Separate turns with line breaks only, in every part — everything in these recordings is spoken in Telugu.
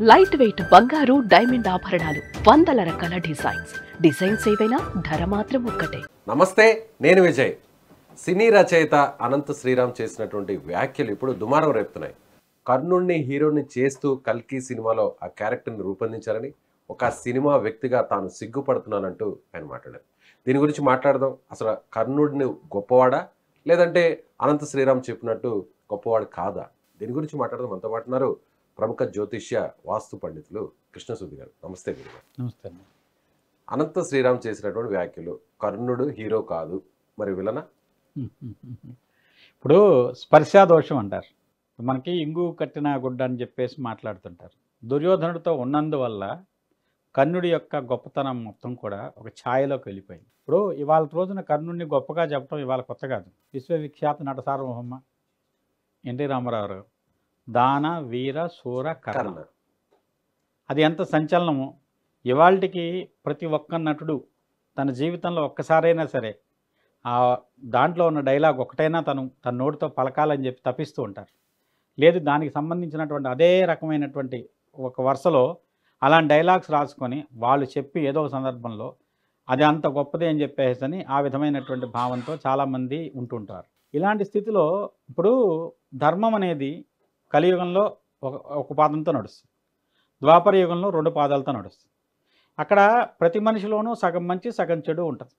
లైట్ వెయిట్ బంగారు డైమండ్ ఆభరణాలు, వందల రకాల డిజైన్స్ ఏవైనా ధర మాత్రం ఒక్కటే.
నమస్తే, నేను విజయ్. సినీ రచయిత అనంత శ్రీరామ్ చేసినటువంటి వ్యాఖ్యలు ఇప్పుడు దుమారం రేపుతున్నాయి. కర్ణుడిని హీరోని చేస్తూ కల్కి సినిమాలో ఆ క్యారెక్టర్ని రూపొందించారని, ఒక సినిమా వ్యక్తిగా తాను సిగ్గుపడుతున్నానంటూ ఆయన మాట్లాడారు. దీని గురించి మాట్లాడదాం. అసలు కర్ణుడిని గొప్పవాడా, లేదంటే అనంత శ్రీరామ్ చెప్పినట్టు గొప్పవాడు కాదా? దీని గురించి మాట్లాడదాం. మనతో పాటు ఉన్నారు ప్రముఖ జ్యోతిష్య వాస్తు పండితులు కృష్ణసుధి గారు. నమస్తే గురుగారు.
నమస్తే.
అనంత శ్రీరామ్ చేసినటువంటి వ్యాఖ్యలు, కర్ణుడు హీరో కాదు, మరి విలనా?
ఇప్పుడు స్పర్శాదోషం అంటారు. మనకి ఇంగు కట్టిన గుడ్డ అని చెప్పేసి మాట్లాడుతుంటారు. దుర్యోధనుడితో ఉన్నందువల్ల కర్ణుడి యొక్క గొప్పతనం మొత్తం కూడా ఒక ఛాయలోకి వెళ్ళిపోయింది. ఇప్పుడు ఇవాళ రోజున కర్ణుడిని గొప్పగా చెప్పడం ఇవాళ కొత్త కాదు. విశ్వవిఖ్యాత నట సార్వభౌమ ఎన్టీ రామారావు గారు దాన వీర శూర కర్ణ, అది ఎంత సంచలనము. ఇవాళకి ప్రతి ఒక్క నటుడు తన జీవితంలో ఒక్కసారైనా సరే ఆ దాంట్లో ఉన్న డైలాగ్ ఒకటైనా తన నోటితో పలకాలని చెప్పి తప్పిస్తూ ఉంటారు. లేదు దానికి సంబంధించినటువంటి అదే రకమైనటువంటి ఒక వరుసలో అలాంటి డైలాగ్స్ రాసుకొని వాళ్ళు చెప్పి ఏదో ఒక సందర్భంలో అది అంత గొప్పదే అని చెప్పేసి ఆ విధమైనటువంటి భావంతో చాలామంది ఉంటుంటారు. ఇలాంటి స్థితిలో ఇప్పుడు ధర్మం అనేది కలియుగంలో ఒక పాదంతో నడుస్తుంది, ద్వాపర యుగంలో 2 పాదాలతో నడుస్తుంది. అక్కడ ప్రతి మనిషిలోనూ సగం మంచి సగం చెడు ఉంటుంది.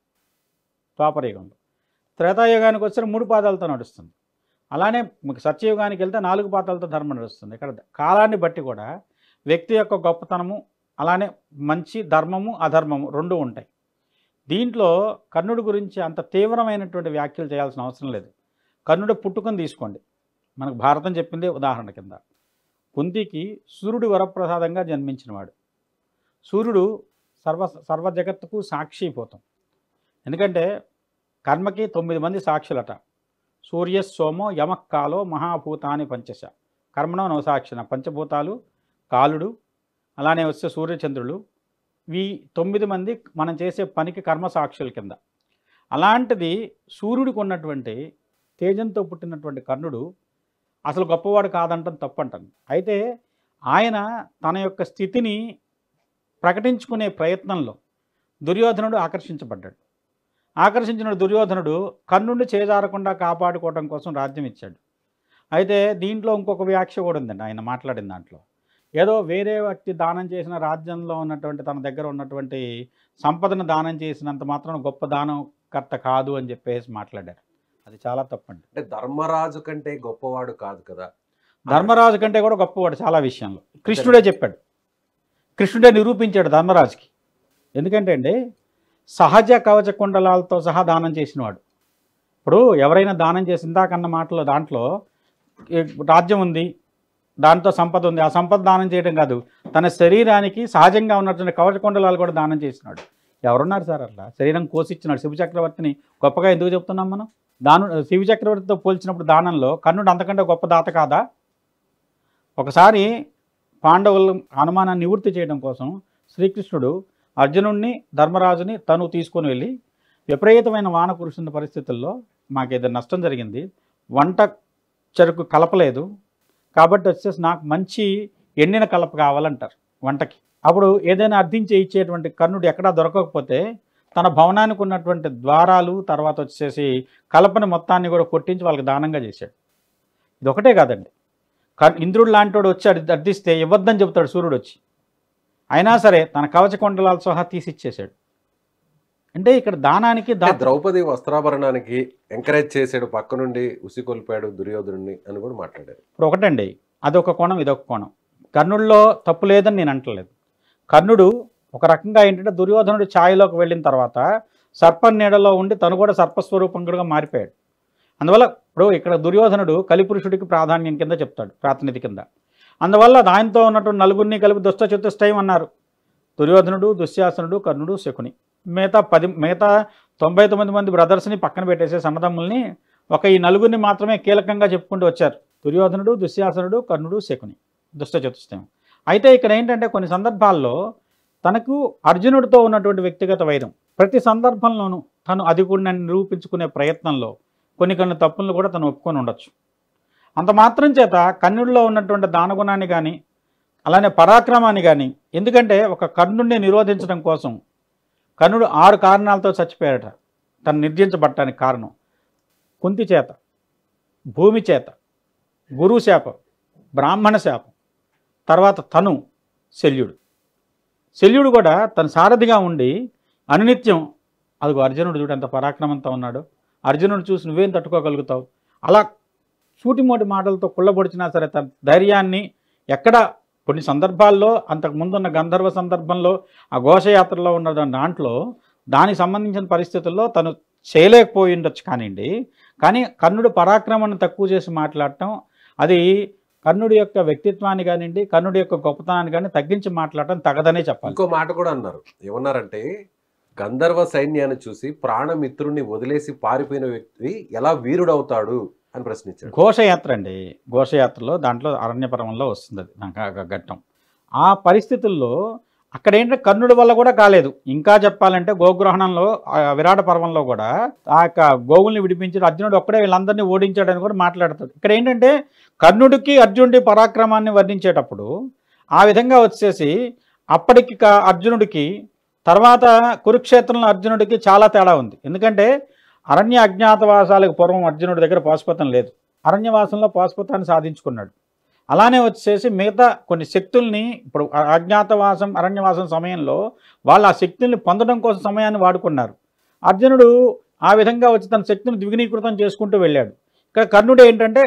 ద్వాపర యుగంలో త్రేతాయుగానికి వచ్చి 3 పాదాలతో నడుస్తుంది. అలానే సత్యయుగానికి వెళ్తే 4 పాదాలతో ధర్మం నడుస్తుంది. ఇక్కడ కాలాన్ని బట్టి కూడా వ్యక్తి యొక్క గొప్పతనము, అలానే మంచి ధర్మము అధర్మము 2 ఉంటాయి. దీంట్లో కర్ణుడి గురించి అంత తీవ్రమైనటువంటి వ్యాఖ్యలు చేయాల్సిన అవసరం లేదు. కర్ణుడి పుట్టుకను తీసుకోండి. మనకు భారతం చెప్పిందే ఉదాహరణ కింద. కుంతికి సూర్యుడి వరప్రసాదంగా జన్మించినవాడు. సూర్యుడు సర్వ జగత్తుకు సాక్షిపోతాం. ఎందుకంటే కర్మకి 9 మంది సాక్షులట. సూర్య సోమో యమకాలో మహాభూతాని పంచశ, కర్మణో నవసాక్షిణ. పంచభూతాలు, కాలుడు, అలానే వస్తే సూర్యచంద్రులు, ఈ 9 మంది మనం చేసే పనికి కర్మ సాక్షుల కింద. అలాంటిది సూర్యుడికి ఉన్నటువంటి తేజంతో పుట్టినటువంటి కర్ణుడు అసలు గొప్పవాడు కాదంటాం తప్పంటాను. అయితే ఆయన తన యొక్క స్థితిని ప్రకటించుకునే ప్రయత్నంలో దుర్యోధనుడు ఆకర్షించబడ్డాడు. ఆకర్షించిన దుర్యోధనుడు కర్ణుడిని చేజారకుండా కాపాడుకోవడం కోసం రాజ్యం ఇచ్చాడు. అయితే దీంట్లో ఇంకొక వ్యాఖ్య కూడా ఉందండి ఆయన మాట్లాడిన దాంట్లో. ఏదో వేరే వ్యక్తి దానం చేసిన రాజ్యంలో ఉన్నటువంటి తన దగ్గర ఉన్నటువంటి సంపదను దానం చేసినంత మాత్రం గొప్ప దానకర్త కాదు అని చెప్పేసి మాట్లాడారు. అది చాలా తప్పండి.
అంటే ధర్మరాజు కంటే గొప్పవాడు కాదు కదా.
ధర్మరాజు కంటే కూడా గొప్పవాడు చాలా విషయంలో. కృష్ణుడే చెప్పాడు, కృష్ణుడే నిరూపించాడు ధర్మరాజుకి. ఎందుకంటే అండి సహజ కవచ కుండలాలతో సహా దానం చేసినవాడు. ఇప్పుడు ఎవరైనా దానం చేసి ఇందాకన్న మాటలో దాంట్లో రాజ్యం ఉంది, దాంతో సంపద ఉంది, ఆ సంపద దానం చేయడం కాదు, తన శరీరానికి సహజంగా ఉన్నటువంటి కవచ కుండలాలు కూడా దానం చేసినాడు. ఎవరున్నారు సార్ అట్లా? శరీరం కోసిచ్చినాడు. శివ చక్రవర్తిని గొప్పగా ఎందుకు చెప్తున్నాం మనం? శివ చక్రవర్తితో పోల్చినప్పుడు దానంలో కర్ణుడు అంతకంటే గొప్ప దాత కాదా? ఒకసారి పాండవుల అనుమానాన్ని నివృత్తి చేయడం కోసం శ్రీకృష్ణుడు అర్జునుడిని ధర్మరాజుని తను తీసుకొని వెళ్ళి, విపరీతమైన వాన కురుస్తున్న పరిస్థితుల్లో మాకేదో నష్టం జరిగింది, వంట చెరుకు కలపలేదు కాబట్టి వచ్చేసి నాకు మంచి ఎండిన కలప కావాలంటారు వంటకి. అప్పుడు ఏదైనా అర్థించి ఇచ్చేటువంటి కర్ణుడు ఎక్కడా దొరకకపోతే తన భవనానికి ఉన్నటువంటి ద్వారాలు, తర్వాత వచ్చేసి కలపని మొత్తాన్ని కూడా కొట్టించి వాళ్ళకి దానంగా చేశాడు. ఇది ఒకటే కాదండి, ఇంద్రుడు లాంటి వాడు వచ్చి అర్థిస్తే ఇవ్వద్దని చెబుతాడు సూర్యుడు వచ్చి, అయినా సరే తన కవచ కుండలాలు సహా తీసిచ్చేశాడు. అంటే ఇక్కడ దానానికి
ద్రౌపది వస్త్రాభరణానికి ఎంకరేజ్ చేశాడు, పక్క నుండి ఉసికొల్పాడు దుర్యోధనుడిని అని కూడా మాట్లాడారు.
ఇప్పుడు ఒకటండి, అదొక కోణం ఇదొక కోణం. కర్ణుడిలో తప్పు లేదని నేను అంటలేదు. కర్ణుడు ఒక రకంగా ఏంటంటే దుర్యోధనుడు ఛాయలోకి వెళ్ళిన తర్వాత సర్ప నీడలో ఉండి తను కూడా సర్పస్వరూపంగా మారిపోయాడు. అందువల్ల ఇప్పుడు ఇక్కడ దుర్యోధనుడు కలిపురుషుడికి ప్రాధాన్యం కింద చెప్తాడు, ప్రాతినిధి కింద. అందువల్ల దానితో ఉన్నటువంటి నలుగురిని కలిపి దుష్ట చతుష్టయం అన్నారు. దుర్యోధనుడు, దుశ్శాసనుడు, కర్ణుడు, శకుని. మిగతా 99 మంది బ్రదర్స్ని పక్కన పెట్టేసే సన్నదమ్ముల్ని ఒక ఈ నలుగురిని మాత్రమే కీలకంగా చెప్పుకుంటూ వచ్చారు. దుర్యోధనుడు, దుశ్శాసనుడు, కర్ణుడు, శకుని, దుష్ట చతుష్టయం. అయితే ఇక్కడ ఏంటంటే కొన్ని సందర్భాల్లో తనకు అర్జునుడితో ఉన్నటువంటి వ్యక్తిగత వైరం, ప్రతి సందర్భంలోనూ తను అది కూడా నిరూపించుకునే ప్రయత్నంలో కొన్ని తప్పులను కూడా తను ఒప్పుకొని ఉండొచ్చు. అంత మాత్రం చేత కర్ణుడిలో ఉన్నటువంటి దానగుణాన్ని కానీ అలానే పరాక్రమాన్ని కానీ. ఎందుకంటే ఒక కర్ణుడిని నిరోధించడం కోసం కర్ణుడు 6 కారణాలతో చచ్చిపోయాడట. తను నిర్జించబడటానికి కారణం కుంతి చేత, భూమి చేత, గురువు శాపం, బ్రాహ్మణ శాపం, తర్వాత తను శల్యుడు కూడా తన సారథిగా ఉండి అనునిత్యం అదిగో అర్జునుడు చూడు ఎంత పరాక్రమంతో ఉన్నాడు, అర్జునుడు చూసి నువ్వేం తట్టుకోగలుగుతావు, అలా సూటిమోటి మాటలతో కుళ్ళబొడిచినా సరే తన ధైర్యాన్ని ఎక్కడ కొన్ని సందర్భాల్లో అంతకుముందున్న గంధర్వ సందర్భంలో ఆ ఘోషయాత్రలో ఉన్న దాంట్లో దానికి సంబంధించిన పరిస్థితుల్లో తను చేయలేకపోయి ఉండొచ్చు కానివ్వండి. కానీ కర్ణుడు పరాక్రమాన్ని తక్కువ చేసి మాట్లాడటం అది కర్ణుడి యొక్క వ్యక్తిత్వాన్ని కానివ్వండి, కర్ణుడి యొక్క గొప్పతనాన్ని కానీ తగ్గించి మాట్లాడటం తగదనే చెప్పాలి.
ఇంకో మాట కూడా అన్నారు, ఏమన్నారంటే గంధర్వ సైన్యాన్ని చూసి ప్రాణమిత్రుడిని వదిలేసి పారిపోయిన వ్యక్తి ఎలా వీరుడవుతాడు అని ప్రశ్నించాడు.
ఘోషయాత్ర అండి, ఘోషయాత్రలో దాంట్లో అరణ్య పర్వంలో వస్తుంది అది నాకు ఘట్టం. ఆ పరిస్థితుల్లో అక్కడ ఏంటంటే కర్ణుడి వల్ల కూడా కాలేదు. ఇంకా చెప్పాలంటే గోగ్రహణంలో విరాట పర్వంలో కూడా ఆ యొక్క గోవుల్ని విడిపించి అర్జునుడు ఒక్కడే వీళ్ళందరినీ ఓడించాడని కూడా మాట్లాడతాడు. ఇక్కడ ఏంటంటే కర్ణుడికి అర్జునుడి పరాక్రమాన్ని వర్ణించేటప్పుడు ఆ విధంగా వచ్చేసి అప్పటికి అర్జునుడికి తర్వాత కురుక్షేత్రంలో అర్జునుడికి చాలా తేడా ఉంది. ఎందుకంటే అరణ్య అజ్ఞాతవాసాలకు పూర్వం అర్జునుడి దగ్గర పాశుపతం లేదు, అరణ్యవాసంలో పాశుపతాన్ని సాధించుకున్నాడు. అలానే వచ్చేసి మిగతా కొన్ని శక్తుల్ని ఇప్పుడు అజ్ఞాతవాసం అరణ్యవాసం సమయంలో వాళ్ళు ఆ శక్తుల్ని పొందడం కోసం సమయాన్ని వాడుకున్నారు. అర్జునుడు ఆ విధంగా వచ్చి తన శక్తిని ద్విగుణీకృతం చేసుకుంటూ వెళ్ళాడు. ఇక్కడ కర్ణుడు ఏంటంటే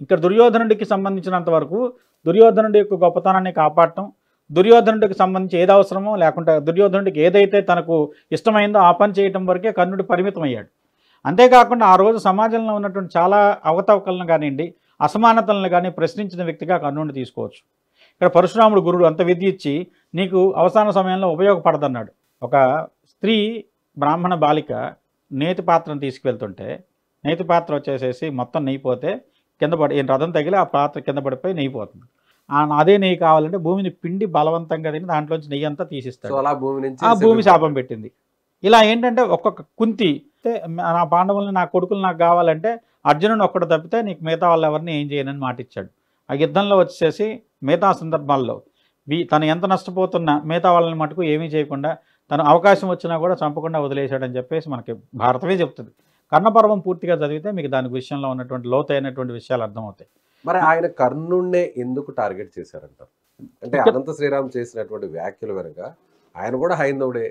ఇక్కడ దుర్యోధనుడికి సంబంధించినంత వరకు దుర్యోధనుడి యొక్క గొప్పతనాన్ని కాపాడటం, దుర్యోధనుడికి సంబంధించి ఏది అవసరమో లేకుంటే దుర్యోధనుడికి ఏదైతే తనకు ఇష్టమైందో ఆ పని చేయటం వరకే కర్ణుడు పరిమితం అయ్యాడు. అంతేకాకుండా ఆ రోజు సమాజంలో ఉన్నటువంటి చాలా అవకతవకలను కానివ్వండి, అసమానతలను కానీ ప్రశ్నించిన వ్యక్తిగా కర్ణుడిని తీసుకోవచ్చు. ఇక్కడ పరశురాముడు గురుడు అంత విద్య ఇచ్చి నీకు అవసాన సమయంలో ఉపయోగపడదన్నాడు. ఒక స్త్రీ బ్రాహ్మణ బాలిక నేతి పాత్రను తీసుకువెళ్తుంటే నేతి పాత్ర వచ్చేసేసి మొత్తం నెయ్యిపోతే కింద పడి రథం తగిలి ఆ పాత్ర కింద పడిపోయి నెయ్యిపోతుంది. అదే నెయ్యి కావాలంటే భూమిని పిండి బలవంతంగా తిని దాంట్లోంచి నెయ్యి అంతా తీసిస్తాడు. ఆ భూమి శాపం పెట్టింది. ఇలా ఏంటంటే ఒక్కొక్క కుంతి నా పాండవుల్ని నా కొడుకులు నాకు కావాలంటే అర్జునుడు ఒక్కడు తప్పితే నీకు మిగతా వాళ్ళు ఎవరిని ఏం చేయనని మాట ఇచ్చాడు. ఆ యుద్ధంలో వచ్చేసి మిగతా సందర్భాల్లో తను ఎంత నష్టపోతున్నా మిగతా వాళ్ళని మటుకు ఏమీ చేయకుండా తను అవకాశం వచ్చినా కూడా చంపకుండా వదిలేశాడని చెప్పేసి మనకి భారతమే చెప్తుంది. కర్ణపర్వం పూర్తిగా చదివితే మీకు దాని విషయంలో ఉన్నటువంటి లోతైనటువంటి విషయాలు అర్థమవుతాయి.
మరి ఆయన కర్ణుడినే ఎందుకు టార్గెట్ చేశారంటారు? అంటే అనంత శ్రీరామ్ చేసినటువంటి వ్యాఖ్యలు వెనుక ఆయన కూడా హైందవుడే,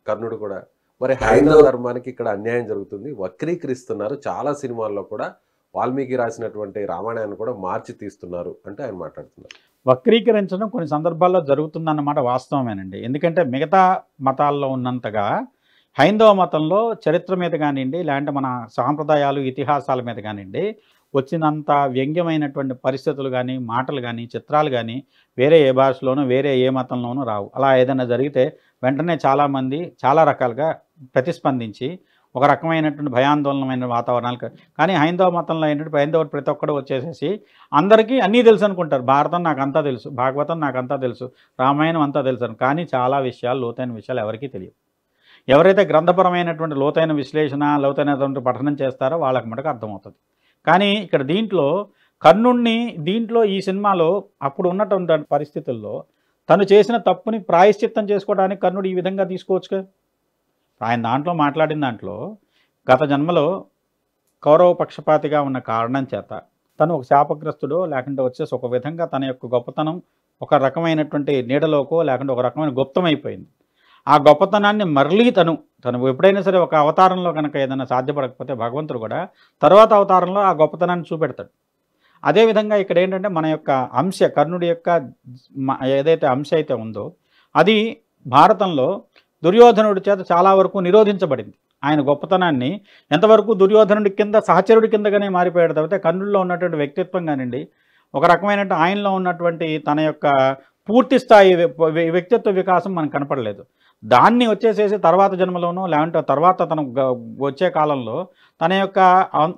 కర్ణుడు కూడా. మరి హైందవ ధర్మానికి ఇక్కడ అన్యాయం జరుగుతుంది, వక్రీకరిస్తున్నారు, చాలా సినిమాల్లో కూడా వాల్మీకి రాసినటువంటి రామాయణాన్ని కూడా మార్చి తీస్తున్నారు అంటే ఆయన మాట్లాడుతున్నారు.
వక్రీకరించడం కొన్ని సందర్భాల్లో జరుగుతుందన్నమాట వాస్తవమేనండి. ఎందుకంటే మిగతా మతాల్లో ఉన్నంతగా హైందవ మతంలో చరిత్ర మీద కానివ్వండి, లేదంటే మన సాంప్రదాయాలు ఇతిహాసాల మీద కానివ్వండి వచ్చినంత వ్యంగ్యమైనటువంటి పరిస్థితులు కానీ, మాటలు కానీ, చిత్రాలు కానీ వేరే ఏ భాషలోనూ వేరే ఏ మతంలోనూ రావు. అలా ఏదైనా జరిగితే వెంటనే చాలామంది చాలా రకాలుగా ప్రతిస్పందించి ఒక రకమైనటువంటి భయాందోళనమైన వాతావరణాలు. కానీ హైందవ మతంలో ఏంటంటే హైందవుడు ప్రతి ఒక్కడు వచ్చేసేసి అందరికీ అన్నీ తెలుసు అనుకుంటారు. భారతం నాకు అంతా తెలుసు, భాగవతం నాకు అంతా తెలుసు, రామాయణం అంతా తెలుసు. కానీ చాలా విషయాలు, లోతైన విషయాలు ఎవరికీ తెలియవు. ఎవరైతే గ్రంథపరమైనటువంటి లోతైన విశ్లేషణ, లోతైనటువంటి పఠనం చేస్తారో వాళ్ళకి మటుకు అర్థమవుతుంది. కానీ ఇక్కడ కర్ణుణ్ణి ఈ సినిమాలో అప్పుడు ఉన్నటువంటి పరిస్థితుల్లో తను చేసిన తప్పుని ప్రాయశ్చిత్తం చేసుకోవడానికి కర్ణుడు ఈ విధంగా తీసుకోవచ్చుగా. ఆయన దాంట్లో మాట్లాడిన దాంట్లో గత జన్మలో కౌరవ పక్షపాతిగా ఉన్న కారణం చేత తను ఒక శాపగ్రస్తుడో లేకుంటే వచ్చేసి ఒక విధంగా తన యొక్క గొప్పతనం ఒక రకమైనటువంటి నీడలోకో లేకుంటే ఒక రకమైన గుప్తమైపోయింది. ఆ గొప్పతనాన్ని మరలీ తను ఎప్పుడైనా సరే ఒక అవతారంలో కనుక ఏదైనా సాధ్యపడకపోతే భగవంతుడు కూడా తర్వాత అవతారంలో ఆ గొప్పతనాన్ని చూపెడతాడు. అదేవిధంగా ఇక్కడ ఏంటంటే మన యొక్క అంశ, కర్ణుడి యొక్క ఏదైతే అంశ అయితే ఉందో అది భారతంలో దుర్యోధనుడి చేత చాలా వరకు నిరోధించబడింది. ఆయన గొప్పతనాన్ని ఎంతవరకు దుర్యోధనుడి కింద సహచరుడి కిందగానే మారిపోయాడు తప్పితే కర్ణుడిలో ఉన్నటువంటి వ్యక్తిత్వం కానివ్వండి, ఒక రకమైనటువంటి ఆయనలో ఉన్నటువంటి తన యొక్క పూర్తి స్థాయి వ్యక్తిత్వ వికాసం మనకు కనపడలేదు. దాన్ని వచ్చేసేసి తర్వాత జన్మలోనో లేదంటే తర్వాత తను వచ్చే కాలంలో తన యొక్క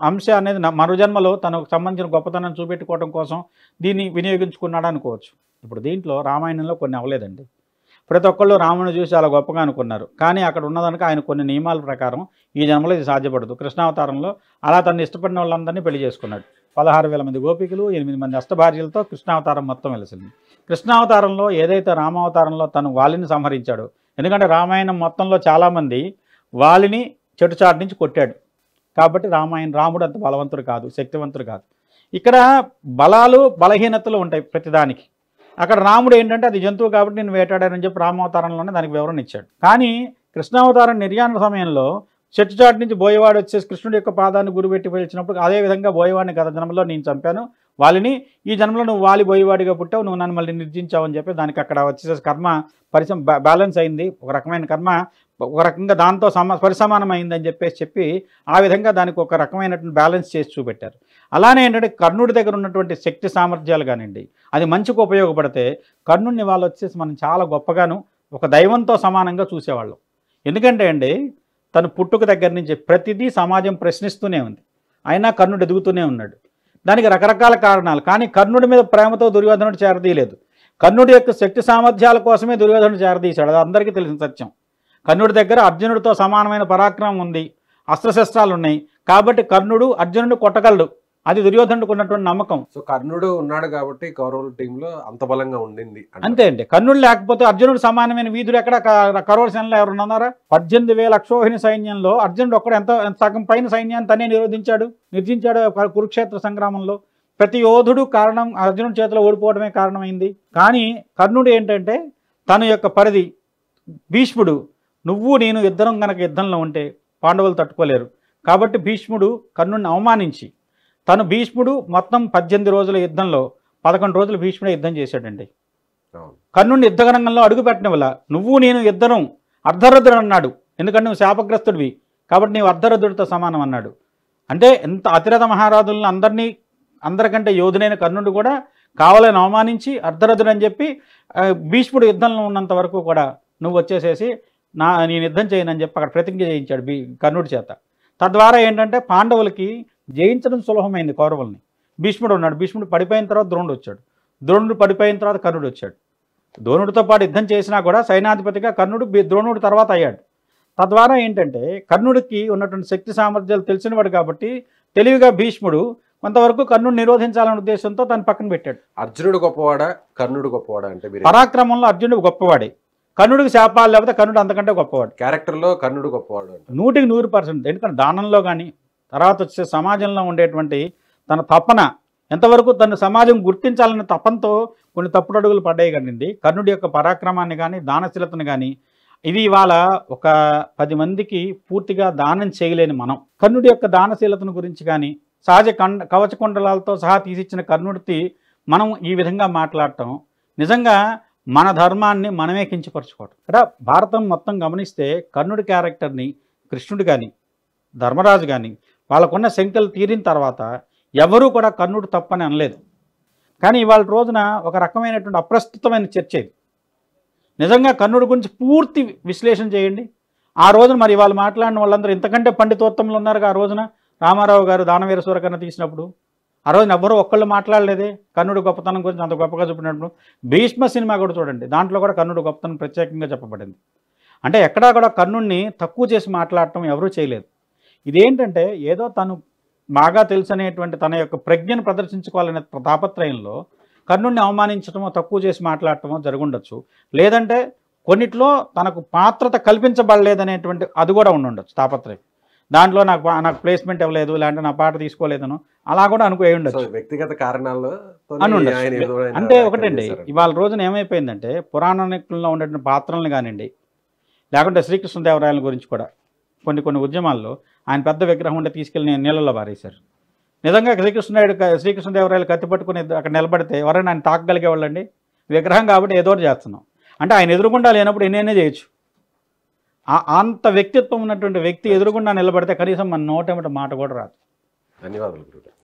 అంశ అనేది మరో జన్మలో తనకు సంబంధించిన గొప్పతనాన్ని చూపెట్టుకోవడం కోసం దీన్ని వినియోగించుకున్నాడు అనుకోవచ్చు. ఇప్పుడు దీంట్లో రామాయణంలో కొన్ని అవ్వలేదండి. ప్రతి ఒక్కళ్ళు రాముని చూసి చాలా గొప్పగా అనుకున్నారు. కానీ అక్కడ ఉన్నదానికి ఆయన కొన్ని నియమాల ప్రకారం ఈ జన్మలో ఇది సాధ్యపడదు. కృష్ణావతారంలో అలా తను ఇష్టపడిన వాళ్ళందరినీ పెళ్లి చేసుకున్నాడు. 16,000 మంది గోపికలు, 8 మంది అష్టభార్యలతో కృష్ణావతారం మొత్తం వెలిసింది. కృష్ణావతారంలో ఏదైతే రామావతారంలో తను వాలిని సంహరించాడో, ఎందుకంటే రామాయణం మొత్తంలో చాలామంది వాలిని చెట్టుచాటు నుంచి కొట్టాడు కాబట్టి రాముడు అంత బలవంతుడు కాదు, శక్తివంతుడు కాదు. ఇక్కడ బలాలు బలహీనతలు ఉంటాయి ప్రతిదానికి. అక్కడ రాముడు ఏంటంటే అది జంతువు కాబట్టి నేను వేటాడానని చెప్పి రామావతారంలోనే దానికి వివరణ ఇచ్చాడు. కానీ కృష్ణావతారం నిర్యాణ సమయంలో చెట్టుచాటు నుంచి బోయవాడు వచ్చేసి కృష్ణుడి యొక్క పాదాన్ని గురిపెట్టి పిలిచినప్పుడు అదేవిధంగా బోయవాడిని గత జన్మలో నేను చంపాను వాలిని, ఈ జన్మలో నువ్వు వాలి బోయవాడిగా పుట్టావు, నువ్వు నన్ను మళ్ళీ నిర్జించావు అని చెప్పి దానికి అక్కడ వచ్చేసి కర్మ బ్యాలెన్స్ అయింది. ఒక రకమైన కర్మ ఒక రకంగా దాంతో పరిసమానం అయిందని చెప్పి ఆ విధంగా దానికి ఒక రకమైనటువంటి బ్యాలెన్స్ చేసి చూపెట్టారు. అలానే ఏంటంటే కర్ణుడి దగ్గర ఉన్నటువంటి శక్తి సామర్థ్యాలు కానివ్వండి, అది మంచికి ఉపయోగపడితే కర్ణుడిని వాళ్ళు వచ్చేసి మనం చాలా గొప్పగాను ఒక దైవంతో సమానంగా చూసేవాళ్ళం. ఎందుకంటే అండి తను పుట్టుక దగ్గర నుంచి ప్రతిదీ సమాజం ప్రశ్నిస్తూనే ఉంది, అయినా కర్ణుడు ఎదుగుతూనే ఉన్నాడు. దానికి రకరకాల కారణాలు. కానీ కర్ణుడి మీద ప్రేమతో దుర్యోధనుడు చేరదీయలేదు. కర్ణుడి యొక్క శక్తి సామర్థ్యాల కోసమే దుర్యోధనుడు చేరదీశాడు. అది అందరికీ తెలిసిన సత్యం. కర్ణుడి దగ్గర అర్జునుడితో సమానమైన పరాక్రమం ఉంది, అస్త్రశస్త్రాలు ఉన్నాయి కాబట్టి కర్ణుడు అర్జునుడిని కొట్టగలడు. అది దుర్యోధనుడికి ఉన్నటువంటి నమ్మకం.
సో కర్ణుడు ఉన్నాడు కాబట్టి కౌరవుల టీంలో అంత బలంగా ఉండింది
అంతే అండి. కర్ణుడు లేకపోతే అర్జునుడు సమానమైన వీధుడు ఎక్కడ కౌరవ సేనలో ఎవరు ఉన్నారా? 18,000 అక్షోహిణి సైన్యంలో అర్జునుడు ఒక్కడ ఎంత సగం పైన సైన్యాన్ని తనే నిర్జించాడు కురుక్షేత్ర సంగ్రామంలో. ప్రతి యోధుడు కారణం అర్జునుడి చేతిలో ఓడిపోవడమే కారణమైంది. కానీ కర్ణుడు ఏంటంటే తన యొక్క పరిధి భీష్ముడు నువ్వు నేను ఇద్దరం కనుక యుద్ధంలో ఉంటే పాండవులు తట్టుకోలేరు కాబట్టి భీష్ముడు కర్ణుడిని అవమానించి భీష్ముడు మొత్తం 18 రోజుల యుద్ధంలో 11 రోజులు భీష్ముడే యుద్ధం చేశాడండి. కర్ణుడిని యుద్ధరంగంలో అడుగు పెట్టినవల్ల నువ్వు నేను ఇద్దరం అర్ధరథుడు అన్నాడు. ఎందుకంటే నువ్వు శాపగ్రస్తుడివి కాబట్టి నీవు అర్ధరథుడితో సమానం అన్నాడు. అంటే ఎంత అతిరథ మహారాజులను అందరికంటే యోధునైన కర్ణుడు కూడా కావాలని అవమానించి అర్ధరథుడు అని చెప్పి భీష్ముడు యుద్ధంలో ఉన్నంత వరకు కూడా నువ్వు వచ్చేసేసి నేను యుద్ధం చేయనని చెప్పి అక్కడ ప్రతిజ్ఞ చేయించాడు కర్ణుడి చేత. తద్వారా ఏంటంటే పాండవులకి జయించడం సులభమైంది కౌరవుల్ని. భీష్ముడు ఉన్నాడు, భీష్ముడు పడిపోయిన తర్వాత ద్రోణుడు వచ్చాడు, ద్రోణుడు పడిపోయిన తర్వాత కర్ణుడు వచ్చాడు. ద్రోణుడితో పాటు యుద్ధం చేసినా కూడా సైనాధిపతిగా కర్ణుడు ద్రోణుడి తర్వాత అయ్యాడు. తద్వారా ఏంటంటే కర్ణుడికి ఉన్నటువంటి శక్తి సామర్థ్యాలు తెలిసినవాడు కాబట్టి తెలివిగా భీష్ముడు కొంతవరకు కర్ణుడు నిరోధించాలనే ఉద్దేశంతో తను పక్కన పెట్టాడు.
అర్జునుడు గొప్పవాడా కర్ణుడు గొప్పవాడా అంటే
పరాక్రమంలో అర్జునుడు గొప్పవాడే, కర్ణుడికి శాపాలు లేకపోతే కర్ణుడు అంతకంటే గొప్పవాడు.
క్యారెక్టర్లో కర్ణుడు గొప్పవాడు
100% ఎందుకంటే దానంలో కానీ తర్వాత వచ్చే సమాజంలో ఉండేటువంటి తన తపన ఎంతవరకు తన సమాజం గుర్తించాలనే తపంతో కొన్ని తప్పుడు అడుగులు పడ్డాయి కండి. కర్ణుడి యొక్క పరాక్రమాన్ని కానీ దానశీలతను కానీ ఇది ఇవాళ ఒక 10 మందికి పూర్తిగా దానం చేయలేని మనం కర్ణుడి యొక్క దానశీలతను గురించి కానీ సహజ కవచకుండలాలతో సహా తీసిచ్చిన కర్ణుడికి మనం ఈ విధంగా మాట్లాడటం నిజంగా మన ధర్మాన్ని మనమే కించపరచుకోవటం. ఇక్కడ భారతం మొత్తం గమనిస్తే కర్ణుడి క్యారెక్టర్ని కృష్ణుడు కానీ ధర్మరాజు కానీ వాళ్ళకున్న శంకలు తీరిన తర్వాత ఎవరూ కూడా కర్ణుడు తప్పని అనలేదు. కానీ ఇవాళ రోజున ఒక రకమైనటువంటి అప్రస్తుతమైన చర్చ ఇది. నిజంగా కర్ణుడి గురించి పూర్తి విశ్లేషణ చేయండి. ఆ రోజున మరి వాళ్ళు మాట్లాడిన వాళ్ళందరూ ఇంతకంటే పండితోత్తములు ఉన్నారు. ఆ రోజున రామారావు గారు దానవీర సూరకర్ణ తీసినప్పుడు ఆ రోజున ఎవ్వరూ ఒక్కళ్ళు మాట్లాడలేదే కర్ణుడి గొప్పతనం గురించి అంత గొప్పగా చెప్పినప్పుడు. భీష్మ సినిమా కూడా చూడండి, దాంట్లో కూడా కర్ణుడి గొప్పతనం ప్రత్యేకంగా చెప్పబడింది. అంటే ఎక్కడా కూడా కర్ణుడిని తక్కువ చేసి మాట్లాడటం ఎవరూ చేయలేదు. ఇదేంటంటే ఏదో తను బాగా తెలుసనేటువంటి తన యొక్క ప్రజ్ఞను ప్రదర్శించుకోవాలనే తాపత్రయంలో కర్ణుడిని అవమానించడమో తక్కువ చేసి మాట్లాడటమో జరుగుండొచ్చు. లేదంటే కొన్నిట్లో తనకు పాత్రత కల్పించబడలేదనేటువంటి అది కూడా ఉండుండొచ్చు తాపత్రయం. దాంట్లో నాకు ప్లేస్మెంట్ ఇవ్వలేదు, లేదంటే నా పాట తీసుకోలేదను అలా కూడా అనుకోయి ఉండొచ్చు,
వ్యక్తిగత కారణాల్లో
అని ఉండొచ్చు. అంటే ఒకటండి ఇవాళ రోజున ఏమైపోయిందంటే పురాణంలో ఉండేటువంటి పాత్రలను కానివ్వండి, లేకుంటే శ్రీకృష్ణదేవరాయల గురించి కూడా కొన్ని ఉద్యమాల్లో ఆయన పెద్ద విగ్రహం ఉంటే తీసుకెళ్ళి నీళ్ళలో పారేశారు. నిజంగా శ్రీకృష్ణదేవరాయలు కత్తి పట్టుకుని అక్కడ నిలబడితే ఎవరైనా ఆయన తాకగలిగే వాళ్ళండి? విగ్రహం కాబట్టి ఏదో చేస్తున్నాం అంటే ఆయన ఎదురుగుండా లేనప్పుడు ఎన్నైనా చేయొచ్చు. అంత వ్యక్తిత్వం ఉన్నటువంటి వ్యక్తి ఎదురుగుండా నిలబడితే కనీసం మన నోటేమిట మాట కూడా రాదు.
ధన్యవాదాలు.